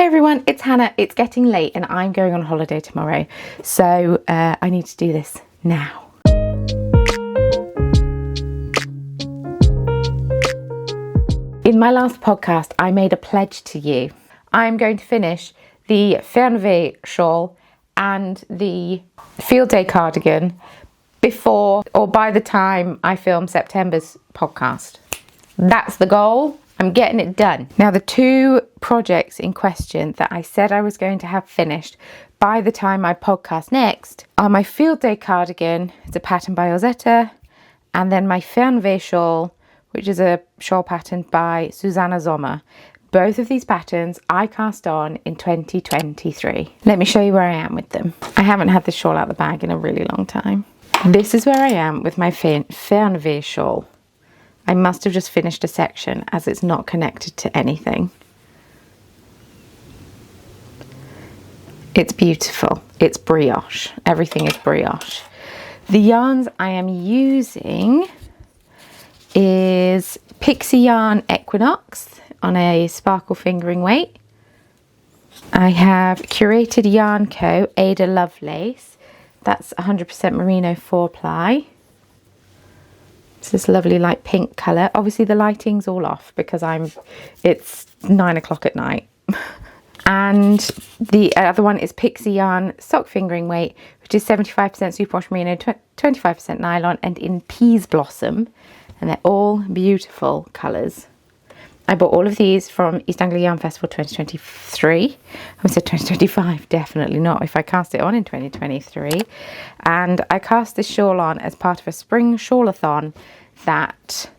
everyone, it's Hannah. It's getting late and I'm going on holiday tomorrow, so I need to do this now. In my last podcast, I made a pledge to you. I'm going to finish the Finalizing shawl and the field day cardigan before or by the time I film September's podcast. That's the goal. I'm getting it done. Now, the two projects in question that I said I was going to have finished by the time I podcast next are my field day cardigan. It's a pattern by Ozetta, and then my Finalizing shawl, which is a shawl pattern by Susanna Sommer. Both of these patterns I cast on in 2023. Let me show you where I am with them. I haven't had this shawl out the bag in a really long time. This is where I am with my Finalizing shawl. I must have just finished a section as it's not connected to anything. It's beautiful. It's brioche. Everything is brioche. The yarns I am using is Pixie Yarn Equinox on a sparkle fingering weight. I have Curated Yarn Co. Ada Lovelace. That's 100% merino 4-ply. It's this lovely light pink colour. Obviously the lighting's all off because it's 9 o'clock at night. And the other one is Pixie Yarn Sock Fingering Weight, which is 75% superwash merino, 25% nylon, and in Peas Blossom. And they're all beautiful colours. I bought all of these from East Anglia Yarn Festival 2023. I said 2025, definitely not if I cast it on in 2023. And I cast this shawl on as part of a spring shawlathon that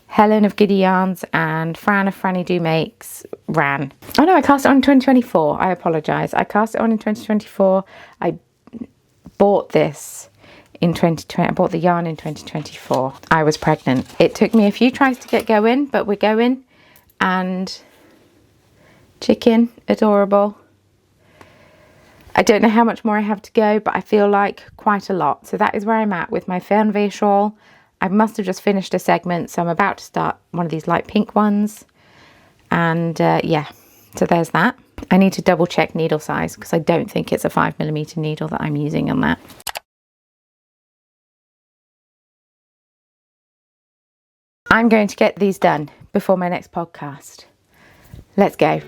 Helen of Giddy Yarns and Fran of Franny Do Makes ran. Oh no, I cast it on in 2024. I apologise. I cast it on in 2024. I bought this in 2020. I bought the yarn in 2024. I was pregnant. It took me a few tries to get going, but we're going. And chicken, adorable. I don't know how much more I have to go, but I feel like quite a lot. So that is where I'm at with my Finalizing shawl. I must have just finished a segment, so I'm about to start one of these light pink ones. And yeah, so there's that. I need to double check needle size because I don't think it's a 5mm needle that I'm using on that. I'm going to get these done before my next podcast. Let's go.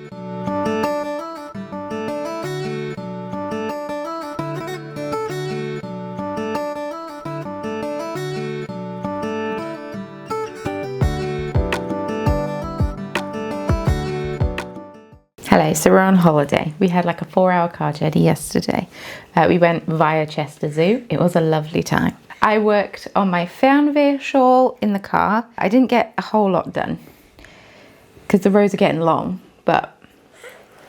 Hello, so we're on holiday. We had like a 4-hour car journey yesterday. We went via Chester Zoo. It was a lovely time. I worked on my Finalizing shawl in the car. I didn't get a whole lot done because the rows are getting long, but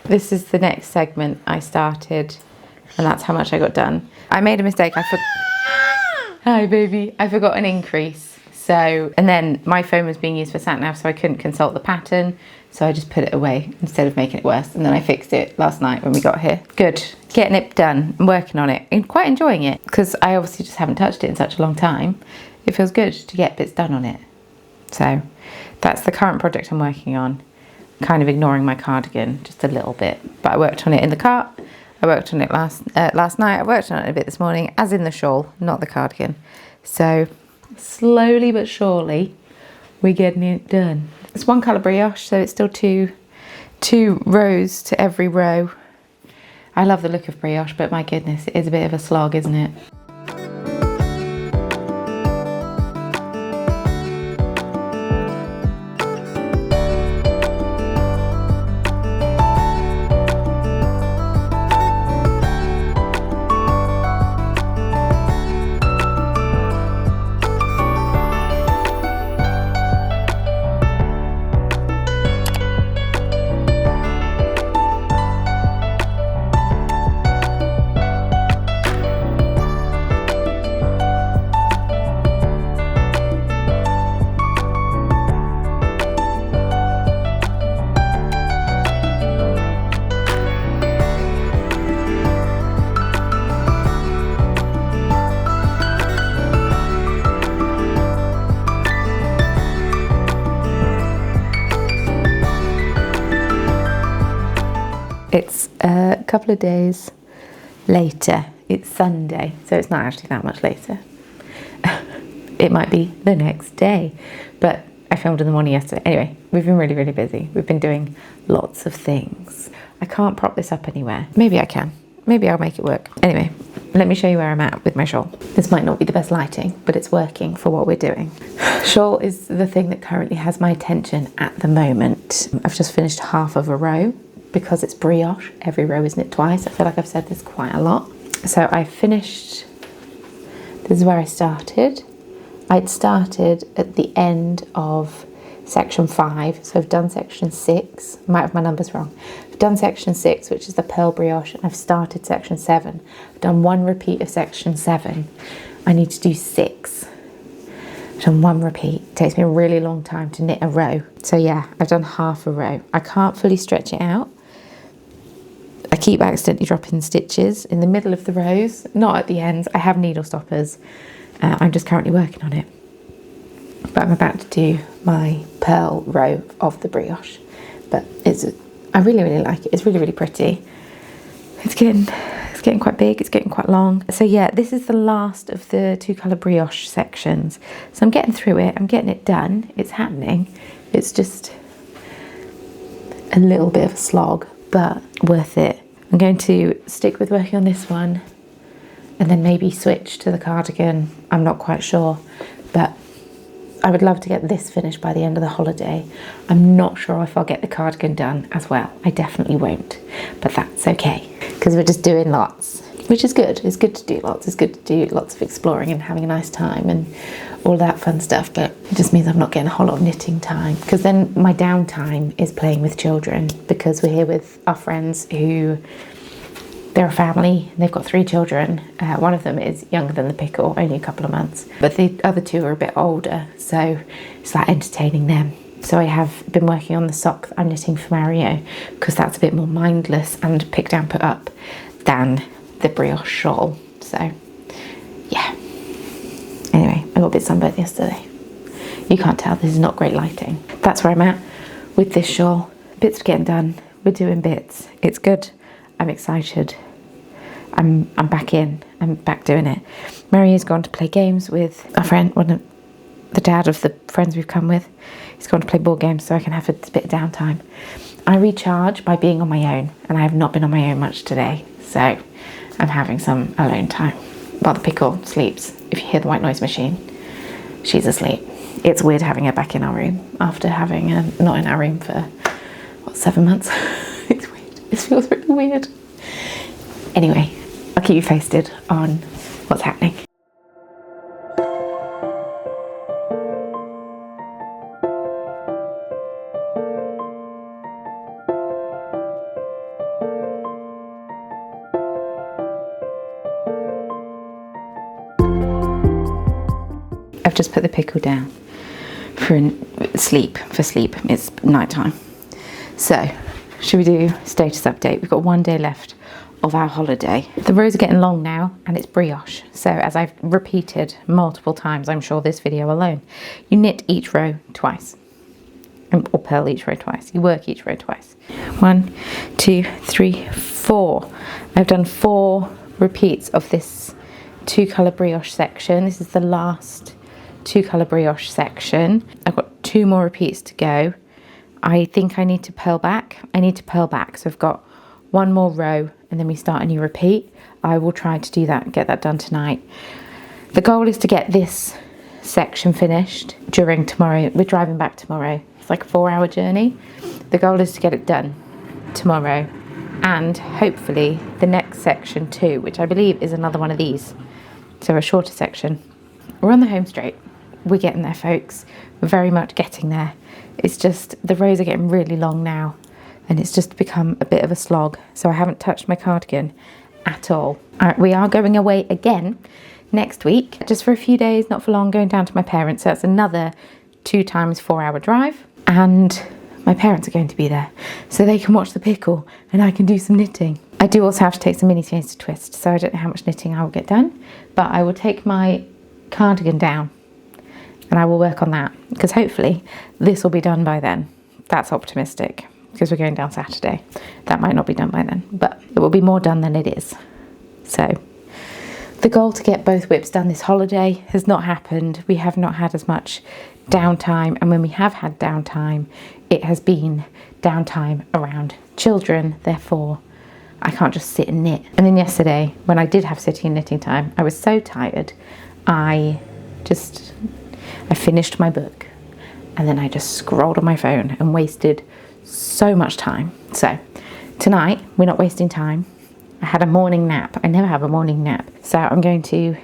this is the next segment I started and that's how much I got done. I made a mistake. Hi baby. I forgot an increase. So, and then my phone was being used for sat nav, so I couldn't consult the pattern. So I just put it away instead of making it worse. And then I fixed it last night when we got here. Good, getting it done. I'm working on it and quite enjoying it because I obviously just haven't touched it in such a long time. It feels good to get bits done on it. So that's the current project I'm working on. Kind of ignoring my cardigan just a little bit. But I worked on it in the cart. I worked on it last night. I worked on it a bit this morning, as in the shawl, not the cardigan. So slowly but surely, we're getting it done. It's one colour brioche, so it's still two rows to every row. I love the look of brioche, but my goodness, it is a bit of a slog, isn't it? It's a couple of days later. It's Sunday, so it's not actually that much later. It might be the next day, but I filmed in the morning yesterday. Anyway, we've been really, really busy. We've been doing lots of things. I can't prop this up anywhere. Maybe I can. Maybe I'll make it work. Anyway, let me show you where I'm at with my shawl. This might not be the best lighting, but it's working for what we're doing. Shawl is the thing that currently has my attention at the moment. I've just finished half of a row because it's brioche. Every row is knit twice. I feel like I've said this quite a lot. So I finished, this is where I started. I'd started at the end of section 5, so I've done section 6. I might have my numbers wrong. I've done section 6, which is the pearl brioche, and I've started section 7. I've done 1 repeat of section 7. I need to do 6. I've done 1 repeat. It takes me a really long time to knit a row. So yeah, I've done half a row. I can't fully stretch it out. I keep accidentally dropping stitches in the middle of the rows, not at the ends. I have needle stoppers. I'm just currently working on it. But I'm about to do my pearl row of the brioche. But I really, really like it. It's really, really pretty. It's getting quite big. It's getting quite long. So yeah, this is the last of the 2-colour brioche sections. So I'm getting through it. I'm getting it done. It's happening. It's just a little bit of a slog, but worth it. I'm going to stick with working on this one and then maybe switch to the cardigan. I'm not quite sure, but I would love to get this finished by the end of the holiday. I'm not sure if I'll get the cardigan done as well. I definitely won't, but that's okay because we're just doing lots, which is good. It's good to do lots. It's good to do lots of exploring and having a nice time and all that fun stuff, but it just means I'm not getting a whole lot of knitting time because then my downtime is playing with children because we're here with our friends who, they're a family, they've got 3 children. One of them is younger than the pickle, only a couple of months, but the other 2 are a bit older, so it's like entertaining them. So I have been working on the sock that I'm knitting for Mario because that's a bit more mindless and pick down, put up than the brioche shawl. So yeah. Anyway, I got a bit sunburnt yesterday. You can't tell, this is not great lighting. That's where I'm at with this shawl. Bits are getting done. We're doing bits. It's good. I'm excited. I'm back in. I'm back doing it. Mario's gone to play games with a friend, the dad of the friends we've come with. He's gone to play board games so I can have a bit of downtime. I recharge by being on my own, and I have not been on my own much today. So I'm having some alone time while the pickle sleeps. If you hear the white noise machine, she's asleep. It's weird having her back in our room after having her not in our room for, what, 7 months? It's weird. It feels really weird. Anyway, I'll keep you posted on what's happening. I've just put the pickle down for sleep. It's night time. So, should we do status update? We've got 1 day left of our holiday. The rows are getting long now and it's brioche. So as I've repeated multiple times, I'm sure this video alone, you knit each row twice. Or purl each row twice. You work each row twice. 1, 2, 3, 4. I've done 4 repeats of this 2-colour brioche section. This is the last 2-colour brioche section. I've got 2 more repeats to go. I think I need to purl back. So I've got 1 more row and then we start a new repeat. I will try to do that and get that done tonight. The goal is to get this section finished during tomorrow. We're driving back tomorrow. It's like a 4-hour journey. The goal is to get it done tomorrow and hopefully the next section too, which I believe is another one of these. So a shorter section. We're on the home straight. We're getting there, folks. We're very much getting there. It's just the rows are getting really long now and it's just become a bit of a slog. So I haven't touched my cardigan at all. We are going away again next week, just for a few days, not for long, going down to my parents. So that's another 2 times 4-hour drive and my parents are going to be there so they can watch the pickle and I can do some knitting. I do also have to take some mini skeins to twist, so I don't know how much knitting I will get done, but I will take my cardigan down and I will work on that because hopefully this will be done by then. That's optimistic. because we're going down Saturday. That might not be done by then, but it will be more done than it is. So the goal to get both WIPs done this holiday has not happened. We have not had as much downtime, and when we have had downtime, it has been downtime around children. Therefore, I can't just sit and knit. And then yesterday, when I did have sitting and knitting time, I was so tired. I finished my book, and then I just scrolled on my phone and wasted so much time. So tonight, we're not wasting time. I had a morning nap. I never have a morning nap. So I'm going to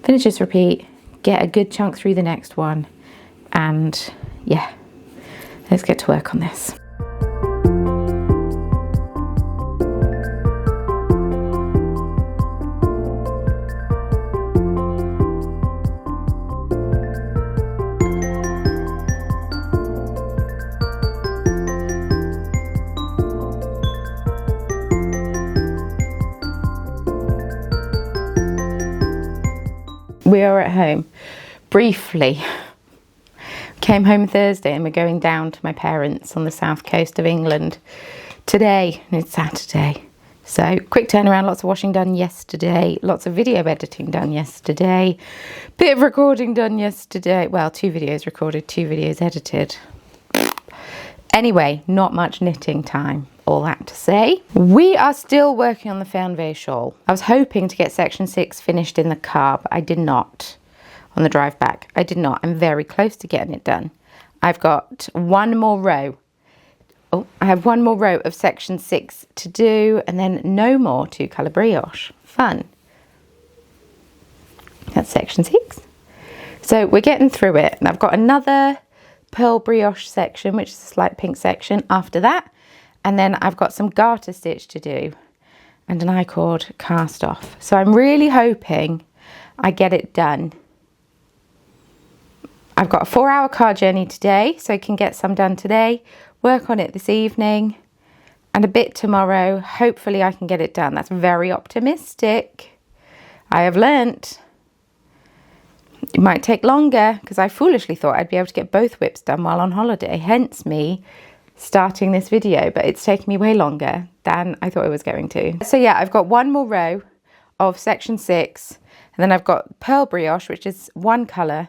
finish this repeat, get a good chunk through the next one, and yeah, let's get to work on this. We are at home briefly. Came home Thursday and we're going down to my parents on the south coast of England today, and it's Saturday. So quick turnaround, lots of washing done yesterday, lots of video editing done yesterday, bit of recording done yesterday. Well, 2 videos recorded, 2 videos edited. Anyway, not much knitting time. All that to say, we are still working on the Finalizing shawl. I was hoping to get section 6 finished in the car, but I did not. On the drive back, I did not. I'm very close to getting it done. I've got one more row. Oh, I have one more row of section 6 to do, and then no more 2-colour brioche. Fun. That's section 6. So we're getting through it, and I've got another pearl brioche section, which is a slight pink section after that. And then I've got some garter stitch to do and an I-cord cast off. So I'm really hoping I get it done. I've got a 4-hour car journey today, so I can get some done today, work on it this evening, and a bit tomorrow. Hopefully I can get it done. That's very optimistic. I have learnt it might take longer, because I foolishly thought I'd be able to get both WIPs done while on holiday, hence me starting this video, but it's taken me way longer than I thought it was going to. So yeah, I've got one more row of section 6, and then I've got pearl brioche, which is 1 colour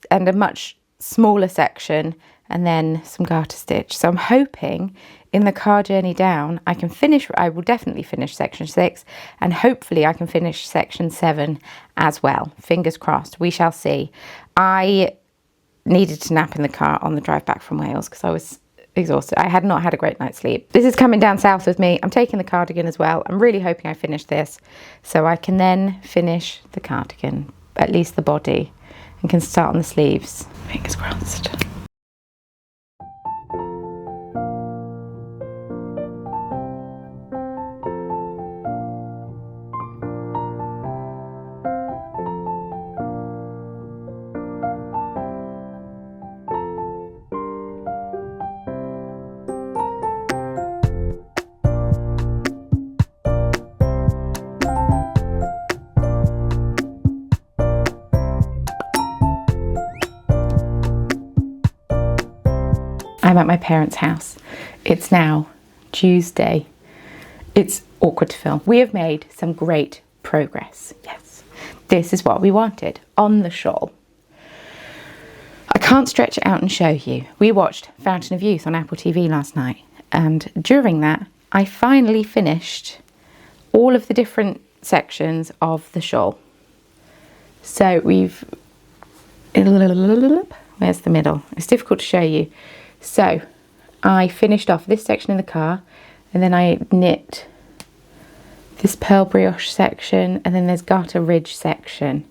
and a much smaller section, and then some garter stitch. So I'm hoping in the car journey down I will definitely finish section 6, and hopefully I can finish section 7 as well. Fingers crossed, we shall see. I needed to nap in the car on the drive back from Wales because I was exhausted. I had not had a great night's sleep. This is coming down south with me. I'm taking the cardigan as well. I'm really hoping I finish this so I can then finish the cardigan, at least the body, and can start on the sleeves. Fingers crossed. I'm at my parents' house. It's now Tuesday. It's awkward to film. We have made some great progress. Yes, this is what we wanted on the shawl. I can't stretch it out and show you. We watched Fountain of Youth on Apple TV last night, and during that I finally finished all of the different sections of the shawl. So where's the middle? It's difficult to show you. So I finished off this section in the car, and then I knit this pearl brioche section, and then there's garter ridge section.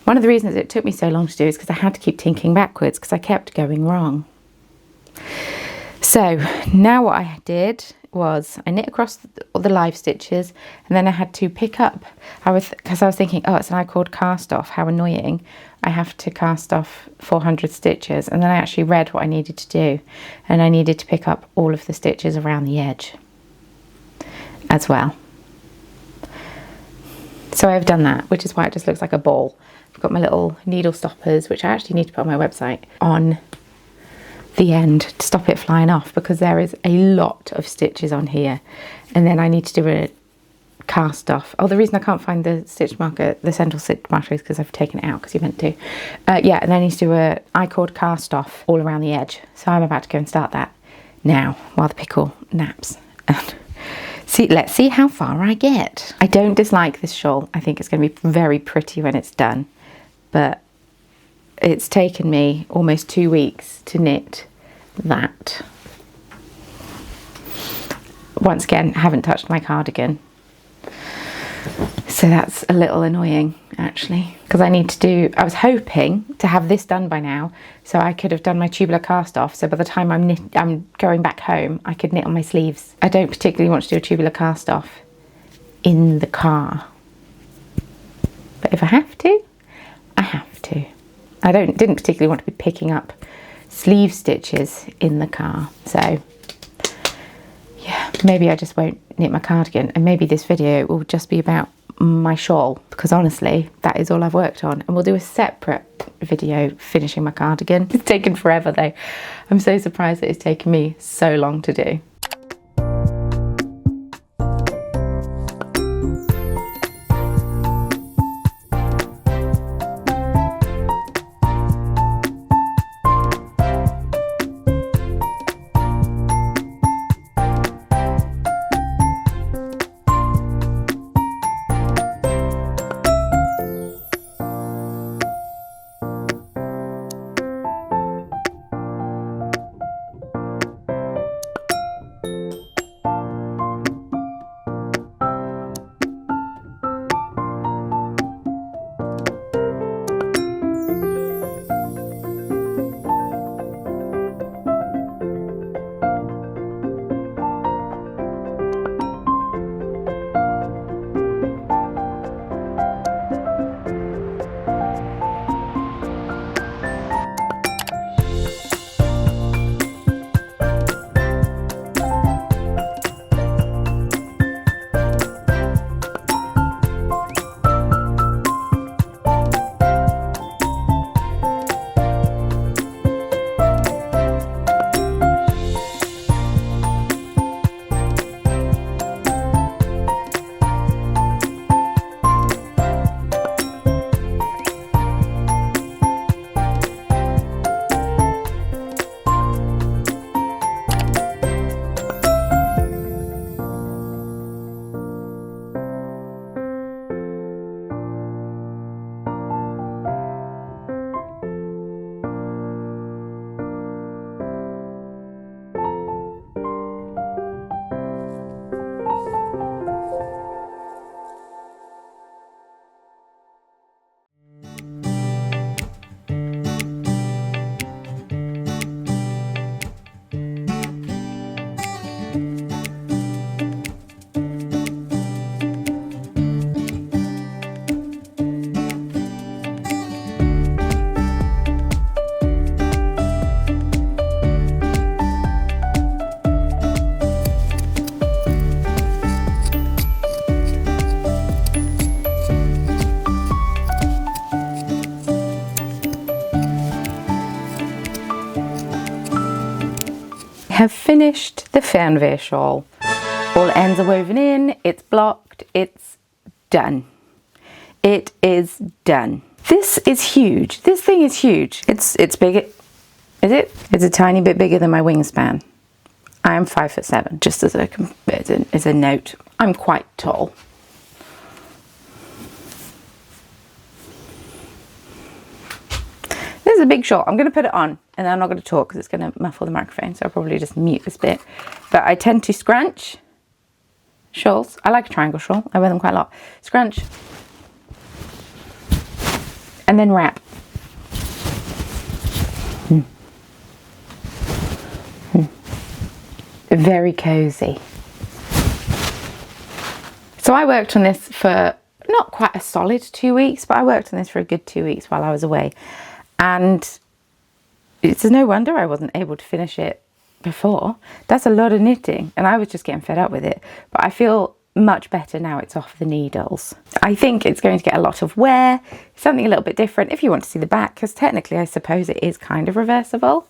One of the reasons it took me so long to do is because I had to keep tinking backwards because I kept going wrong. So now what I did was I knit across the live stitches, and then I had to pick up, because I was thinking, oh, it's an I-cord cast off, how annoying. I have to cast off 400 stitches, and then I actually read what I needed to do, and I needed to pick up all of the stitches around the edge as well. So I've done that, which is why it just looks like a ball. I've got my little needle stoppers, which I actually need to put on my website, on the end to stop it flying off, because there is a lot of stitches on here, and then I need to do a cast off. Oh, the reason I can't find the stitch marker, the central stitch marker, is because I've taken it out because you meant to. Yeah, and then I need to do a I-cord cast off all around the edge. So I'm about to go and start that now while the pickle naps. See, let's see how far I get. I don't dislike this shawl. I think it's going to be very pretty when it's done, but it's taken me almost 2 weeks to knit that. Once again, haven't touched my cardigan, so that's a little annoying actually, because I need to do, I was hoping to have this done by now so I could have done my tubular cast off, so by the time I'm going back home I could knit on my sleeves. I don't particularly want to do a tubular cast off in the car, but if I have to, I have to. I didn't particularly want to be picking up sleeve stitches in the car, so yeah, maybe I just won't knit my cardigan, and maybe this video will just be about my shawl, because honestly that is all I've worked on, and we'll do a separate video finishing my cardigan. It's taken forever though. I'm so surprised that it's taken me so long to do. Have finished the Fernweh shawl. All ends are woven in, it's blocked, it's done. It is done. This is huge. This thing is huge. It's big. Is it? It's a tiny bit bigger than my wingspan. I am 5'7", just as a note. I'm quite tall. This is a big shawl. I'm going to put it on and then I'm not going to talk because it's going to muffle the microphone, so I'll probably just mute this bit. But I tend to scrunch shawls. I like a triangle shawl. I wear them quite a lot. Scrunch and then wrap. Very cozy. So I worked on this for not quite a solid 2 weeks, but I worked on this for a good 2 weeks while I was away. And it's no wonder I wasn't able to finish it before. That's a lot of knitting and I was just getting fed up with it. But I feel much better now it's off the needles. I think it's going to get a lot of wear, something a little bit different if you want to see the back, because technically I suppose it is kind of reversible.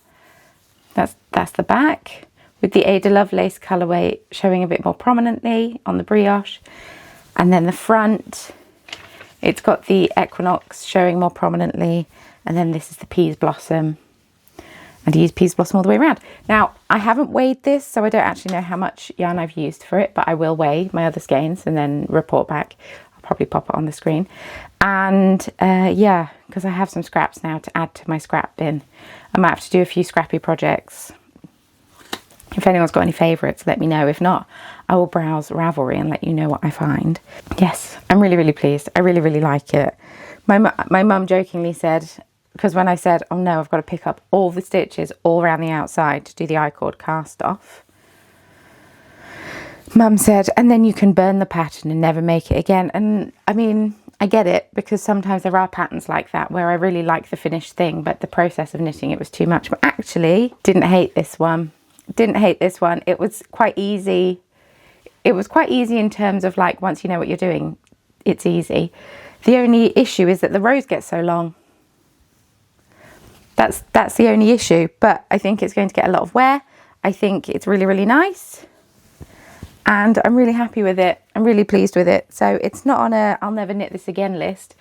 That's the back, with the Ada Lovelace colourway showing a bit more prominently on the brioche. And then the front, it's got the Equinox showing more prominently. And then this is the Peas Blossom. And I use Peas Blossom all the way around. Now, I haven't weighed this, so I don't actually know how much yarn I've used for it, but I will weigh my other skeins and then report back. I'll probably pop it on the screen. And yeah, because I have some scraps now to add to my scrap bin. I might have to do a few scrappy projects. If anyone's got any favourites, let me know. If not, I will browse Ravelry and let you know what I find. Yes, I'm really, really pleased. I really, really like it. My mum jokingly said, because when I said, oh no, I've got to pick up all the stitches all around the outside to do the I-cord cast off, Mum said, and then you can burn the pattern and never make it again. And I mean, I get it, because sometimes there are patterns like that where I really like the finished thing, but the process of knitting it was too much. But actually, didn't hate this one. Didn't hate this one. It was quite easy. It was quite easy in terms of, like, once you know what you're doing, it's easy. The only issue is that the rows get so long. That's the only issue, but I think it's going to get a lot of wear. I think it's really, really nice, and I'm really happy with it. I'm really pleased with it. So it's not on a I'll never knit this again list,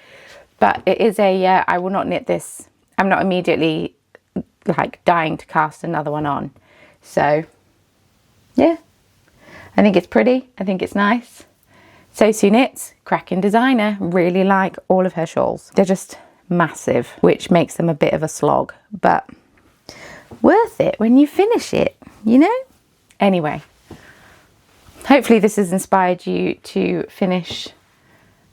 but it is a I will not knit this. I'm not immediately like dying to cast another one on. So yeah, I think it's pretty. I think it's nice. Sosu Knits, cracking designer. Really like all of her shawls. They're just massive, which makes them a bit of a slog, but worth it when you finish it, you know? Anyway, hopefully this has inspired you to finish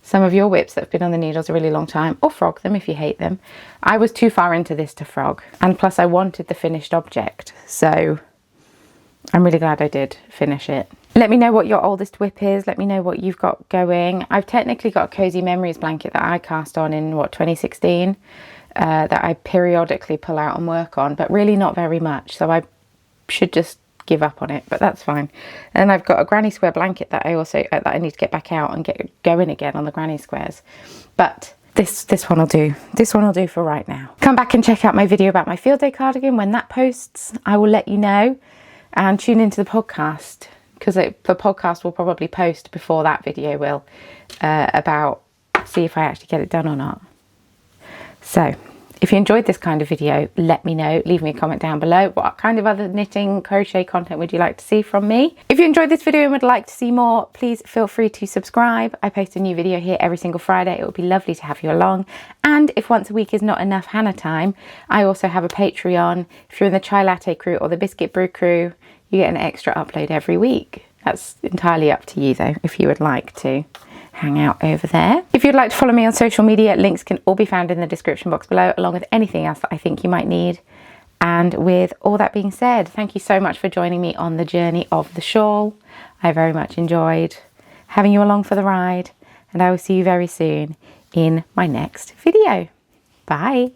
some of your WIPs that have been on the needles a really long time, or frog them if you hate them. I was too far into this to frog, and plus I wanted the finished object, so I'm really glad I did finish it. Let me know what your oldest WIP is. Let me know what you've got going. I've technically got a Cozy Memories blanket that I cast on in, 2016, that I periodically pull out and work on, but really not very much. So I should just give up on it, but that's fine. And I've got a granny square blanket that I also, that I need to get back out and get going again on the granny squares. But this one will do. This one will do for right now. Come back and check out my video about my field day cardigan. When that posts, I will let you know, and tune into the podcast, because the podcast will probably post before that video will, about see if I actually get it done or not. So if you enjoyed this kind of video, let me know. Leave me a comment down below. What kind of other knitting, crochet content would you like to see from me? If you enjoyed this video and would like to see more, please feel free to subscribe. I post a new video here every single Friday. It would be lovely to have you along. And if once a week is not enough Hannah time, I also have a Patreon. If you're in the Chai Latte crew or the Biscuit Brew crew, you get an extra upload every week. That's entirely up to you though, if you would like to hang out over there. If you'd like to follow me on social media, links can all be found in the description box below, along with anything else that I think you might need. And with all that being said, thank you so much for joining me on the journey of the shawl. I very much enjoyed having you along for the ride, and I will see you very soon in my next video. Bye.